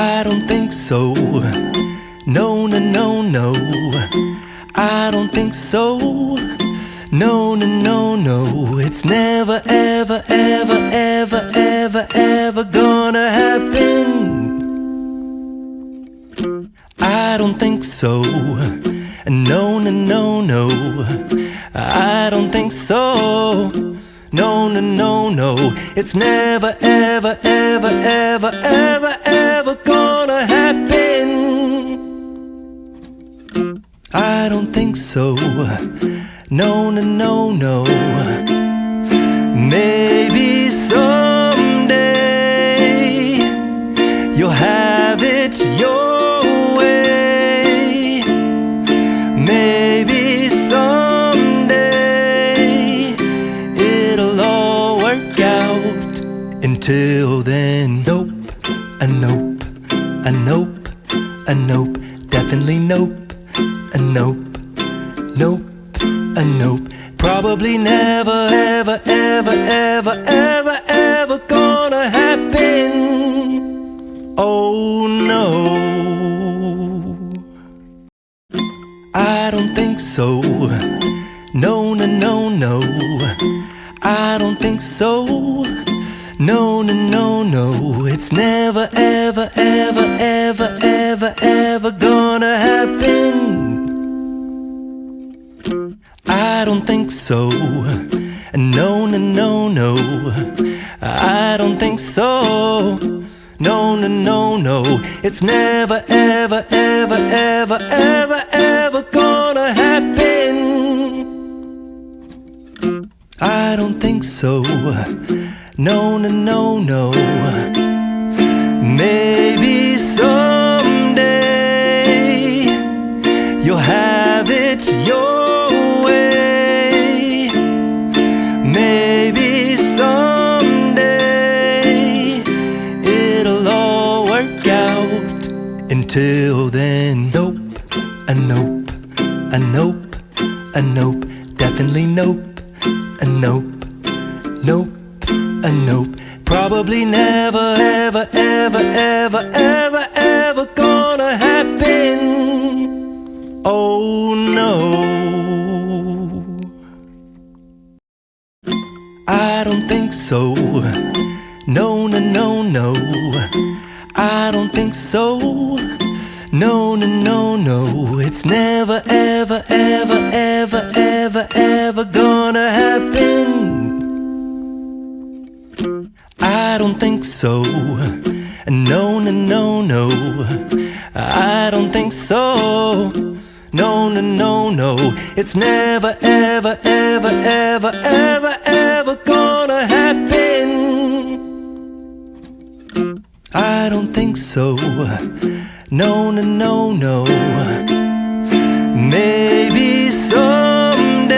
I don't think so. No, no, no, no. I don't think so. No, no, no, no. It's never, ever, ever, ever, ever, ever gonna happen. I don't think so. No, no, no, no. I don't think so. No, no, no, no. It's never, ever, ever, ever, ever, ever gonna happen. I don't think so. No, no, no, no. Maybe someday you'll have it your way. Maybe someday it'll all work out. Until then, nope, a nope, a nope, a nope, definitely nope, a nope, nope, a nope. Probably never, ever, ever, ever, ever, ever gonna happen. Oh no, I don't think so. No, no, no, no. I don't think so. No, no, no, no. It's never, ever, ever, ever, ever, ever gonna happen. I don't think so. No, no, no, no. I don't think so. No, no, no, no. It's never, ever, ever, ever, ever, ever gonna happen. I don't think so. No, no, no, no. Maybe someday you'll have it your way. Maybe someday it'll all work out. Until then, nope, a nope, a nope, a nope, definitely nope, a nope, nope, a nope. Probably never, ever, ever, ever, ever, ever gonna happen. Oh no, I don't think so. No, no, no, no. I don't think so. No, no, no, no. It's never, ever, ever, ever, ever, ever gonna happen. I don't think so. No, no, no, no. I don't think so. No, no, no, no. It's never, ever, ever, ever, ever, ever gonna happen. I don't think so. No, no, no, no. Maybe someday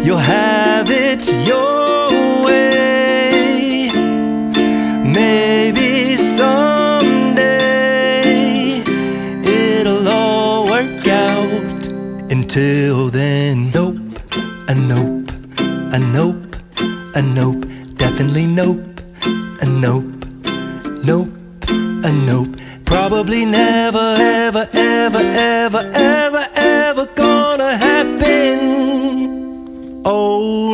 you'll have it your way. Maybe someday it'll all work out. Until then, nope, a nope, a nope, a nope, definitely nope, a nope, nope, a nope. Probably never, ever, ever, ever, ever, ever gonna happen. Oh